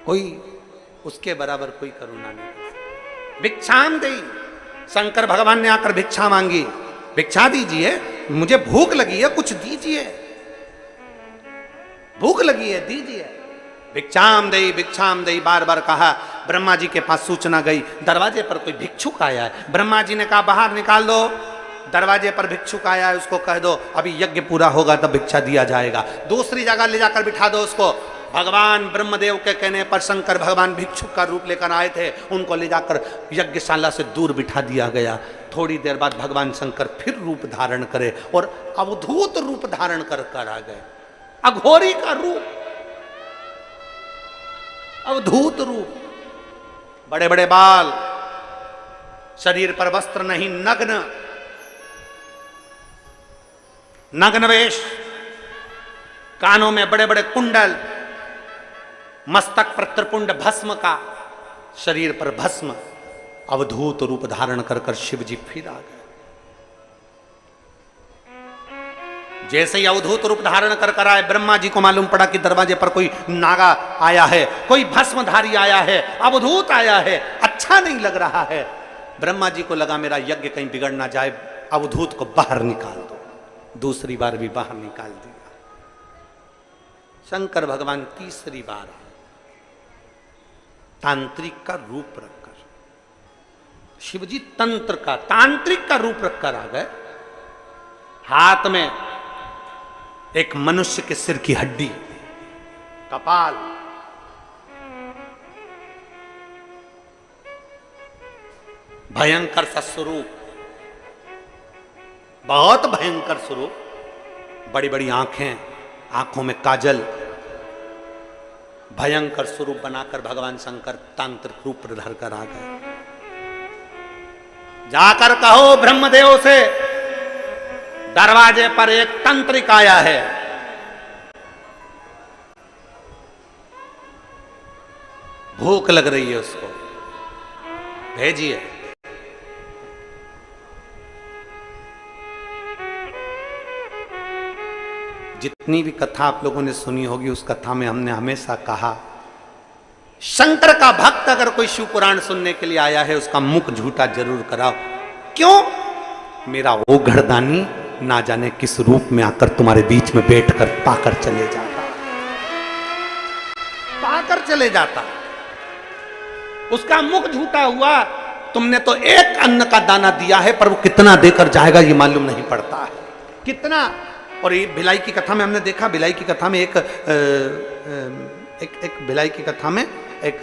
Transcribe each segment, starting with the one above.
कोई उसके बराबर कोई करुणा नहीं कर सकता। भिक्षाम देई, शंकर भगवान ने आकर भिक्षा मांगी, भिक्षा दीजिए, मुझे भूख लगी है, कुछ दीजिए, भूख लगी है, दीजिए। भिक्षाम दई बार बार कहा। ब्रह्मा जी के पास सूचना गई, दरवाजे पर कोई भिक्षुक आया है। ब्रह्मा जी ने कहा बाहर निकाल दो, दरवाजे पर भिक्षुक आया है, उसको कह दो अभी यज्ञ पूरा होगा तब भिक्षा दिया जाएगा। दूसरी जगह ले जाकर बिठा दो उसको। भगवान ब्रह्मदेव के कहने पर शंकर भगवान भिक्षुक का रूप लेकर आए थे, उनको ले जाकर यज्ञशाला से दूर बिठा दिया गया। थोड़ी देर बाद भगवान शंकर फिर रूप धारण करे और अवधूत रूप धारण कर आ गए। अघोरी का रूप, अवधूत रूप, बड़े बड़े बाल, शरीर पर वस्त्र नहीं, नग्न, नग्न वेश, कानों में बड़े बड़े कुंडल, मस्तक पर त्रिपुंड भस्म का, शरीर पर भस्म, अवधूत रूप धारण कर शिव जी फिर आ गए। जैसे ही अवधूत रूप धारण कर आए, ब्रह्मा जी को मालूम पड़ा कि दरवाजे पर कोई नागा आया है, कोई भस्मधारी आया है, अवधूत आया है, अच्छा नहीं लग रहा है। ब्रह्मा जी को लगा मेरा यज्ञ कहीं बिगड़ ना जाए, अवधूत को बाहर निकाल दो। दूसरी बार भी बाहर निकाल दिया। शंकर भगवान तीसरी बार तांत्रिक का रूप रखकर, शिवजी तंत्र का, तांत्रिक का रूप रखकर आ गए। हाथ में एक मनुष्य के सिर की हड्डी, कपाल, भयंकर सा स्वरूप, बहुत भयंकर स्वरूप, बड़ी बड़ी आंखें, आंखों में काजल, भयंकर स्वरूप बनाकर भगवान शंकर तांत्रिक रूप धर कर आ गए। जाकर कहो ब्रह्मदेव से दरवाजे पर एक तंत्रिक आया है। भूख लग रही है उसको, भेजिए। जितनी भी कथा आप लोगों ने सुनी होगी, उस कथा में हमने हमेशा कहा, शंकर का भक्त अगर कोई शिव पुराण सुनने के लिए आया है, उसका मुख झूठा जरूर कराओ। क्यों? मेरा वो घरदानी ना जाने किस रूप में आकर तुम्हारे बीच में बैठकर पाकर चले जाता, पाकर चले जाता। उसका मुख झूठा हुआ, तुमने तो एक अन्न का दाना दिया है, पर वो कितना देकर जाएगा ये मालूम नहीं पड़ता है, कितना। और ये भिलाई की कथा में हमने देखा, भिलाई की कथा में एक भिलाई की कथा में एक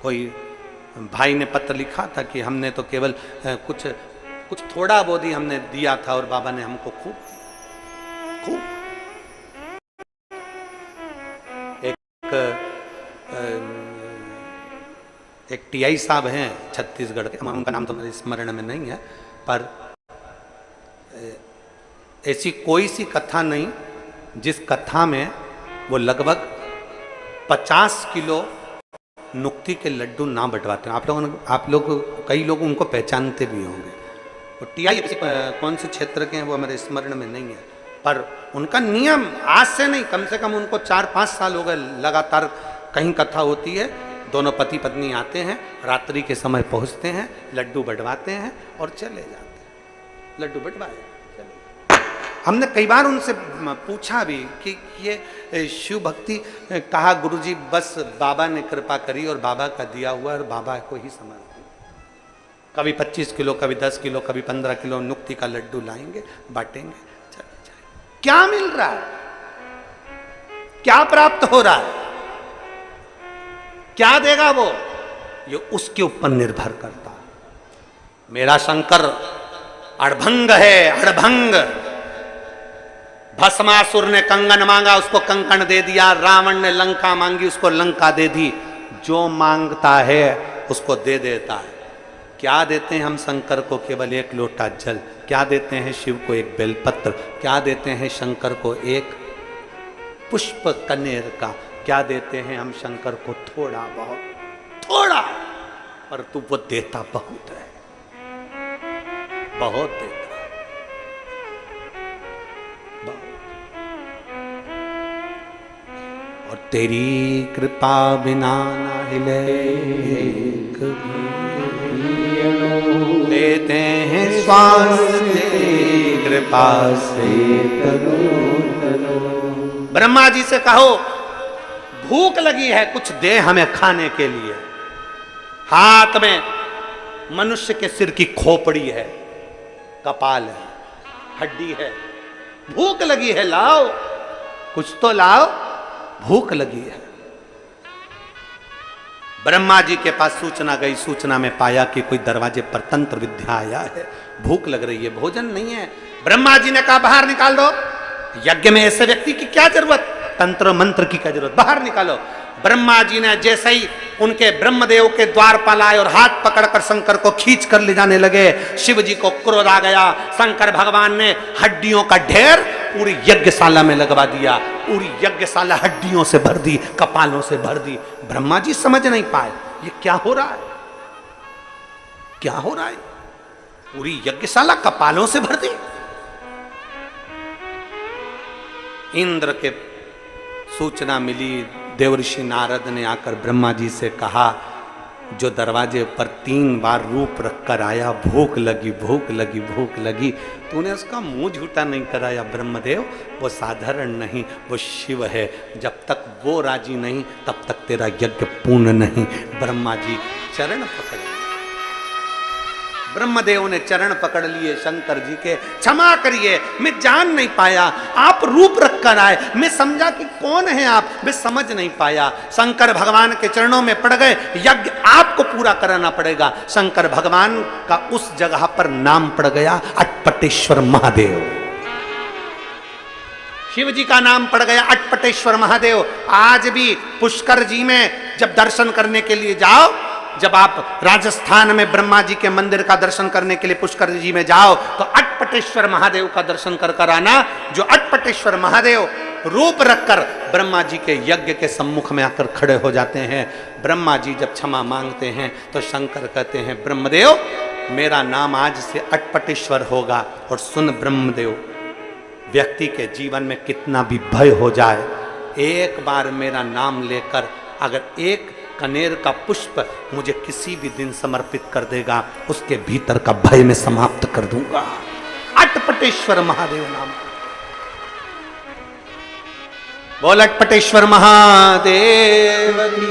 कोई भाई ने पत्र लिखा था कि हमने तो केवल कुछ थोड़ा बहुत ही हमने दिया था और बाबा ने हमको खूब एक टीआई साहब हैं छत्तीसगढ़ के, उनका नाम तो मेरे स्मरण में नहीं है, पर ऐसी कोई सी कथा नहीं जिस कथा में वो लगभग 50 किलो नुक्ति के लड्डू ना बंटवाते हैं। आप लोग कई लोग उनको पहचानते भी होंगे। वो टीआई कौन से क्षेत्र के हैं वो हमारे स्मरण में नहीं है, पर उनका नियम आज से नहीं, कम से कम उनको 4-5 साल हो गए लगातार कहीं कथा होती है। दोनों पति पत्नी आते हैं, रात्रि के समय पहुंचते हैं, लड्डू बंटवाते हैं और चले जाते हैं। लड्डू बंटवाए, हमने कई बार उनसे पूछा भी कि ये शिव भक्ति कहा, गुरुजी बस बाबा ने कृपा करी और बाबा का दिया हुआ और बाबा को ही समझते। कभी 25 किलो, कभी 10 किलो, कभी 15 किलो नुक्ति का लड्डू लाएंगे, बांटेंगे, चले जाएंगे। क्या मिल रहा है, क्या प्राप्त हो रहा है, क्या देगा वो, ये उसके ऊपर निर्भर करता है। मेरा शंकर अड़भंग है, अड़भंग। भस्मासुर ने कंगन मांगा, उसको कंकण दे दिया। रावण ने लंका मांगी, उसको लंका दे दी। जो मांगता है उसको दे देता है। क्या देते हैं हम शंकर को? केवल एक लोटा जल। क्या देते हैं शिव को? एक बेलपत्र। क्या देते हैं शंकर को? एक पुष्प कनेर का। क्या देते हैं हम शंकर को? थोड़ा बहुत, थोड़ा, पर तू वो देता बहुत है, बहुत देता। और तेरी कृपा बिना ना हिले लेते हैं श्वास तेरी कृपा से। ब्रह्मा जी से कहो भूख लगी है, कुछ दे हमें खाने के लिए। हाथ में मनुष्य के सिर की खोपड़ी है, कपाल है, हड्डी है, भूख लगी है, लाओ कुछ तो लाओ, भूख लगी है। ब्रह्मा जी के पास सूचना गई, सूचना में पाया कि कोई दरवाजे पर तंत्र विद्या आया है, भूख लग रही है, भोजन नहीं है। ब्रह्मा जी ने कहा बाहर निकाल दो, यज्ञ में ऐसे व्यक्ति की क्या जरूरत, तंत्र मंत्र की क्या जरूरत, बाहर निकालो। ब्रह्मा जी ने जैसे ही उनके ब्रह्मदेव के द्वारपाल आए और हाथ पकड़कर शंकर को खींच कर ले जाने लगे, शिव जी को क्रोध आ गया। शंकर भगवान ने हड्डियों का ढेर पूरी यज्ञशाला में लगवा दिया, पूरी यज्ञशाला हड्डियों से भर दी, कपालों से भर दी। ब्रह्मा जी समझ नहीं पाए ये क्या हो रहा है, क्या हो रहा है, पूरी यज्ञशाला कपालों से भर दी। इंद्र के सूचना मिली, देवर्षि नारद ने आकर ब्रह्मा जी से कहा जो दरवाजे पर 3 बार रूप रखकर आया, भूख लगी भूख लगी भूख लगी, तूने उसका मुंह झूठा नहीं कराया ब्रह्मदेव, वो साधारण नहीं, वो शिव है, जब तक वो राजी नहीं तब तक तेरा यज्ञ पूर्ण नहीं। ब्रह्मा जी चरण पकड़, ब्रह्मदेव ने चरण पकड़ लिए शंकर जी के, क्षमा करिए मैं जान नहीं पाया, आप रूप रख कर आए, मैं समझा कि कौन है आप, मैं समझ नहीं पाया। शंकर भगवान के चरणों में पड़ गए, यज्ञ आपको पूरा कराना पड़ेगा। शंकर भगवान का उस जगह पर नाम पड़ गया अटपटेश्वर महादेव, शिव जी का नाम पड़ गया अटपटेश्वर महादेव। आज भी पुष्कर जी में जब दर्शन करने के लिए जाओ, जब आप राजस्थान में ब्रह्मा जी के मंदिर का दर्शन करने के लिए पुष्कर जी में जाओ तो अटपटेश्वर महादेव का दर्शन कर कर आना। जो अटपटेश्वर महादेव रूप रखकर ब्रह्मा जी के यज्ञ के सम्मुख में आकर खड़े हो जाते हैं। ब्रह्मा जी जब क्षमा मांगते हैं तो शंकर कहते हैं ब्रह्मदेव मेरा नाम आज से अटपटेश्वर होगा। और सुन ब्रह्मदेव, व्यक्ति के जीवन में कितना भी भय हो जाए, एक बार मेरा नाम लेकर अगर एक कनेर का पुष्प मुझे किसी भी दिन समर्पित कर देगा, उसके भीतर का भय में समाप्त कर दूंगा। अटपटेश्वर महादेव नाम, बोल अटपटेश्वर महादेव की।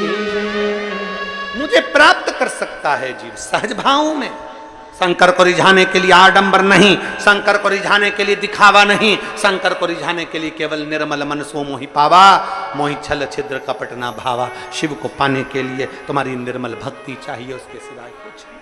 मुझे प्राप्त कर सकता है जीव सहज भाव में, शंकर को रिझाने के लिए आडंबर नहीं, शंकर को रिझाने के लिए दिखावा नहीं, शंकर को रिझाने के लिए केवल निर्मल मन सो मोहि पावा, मोहि छल छिद्र कपट ना भावा। शिव को पाने के लिए तुम्हारी निर्मल भक्ति चाहिए, उसके सिवाय कुछ नहीं।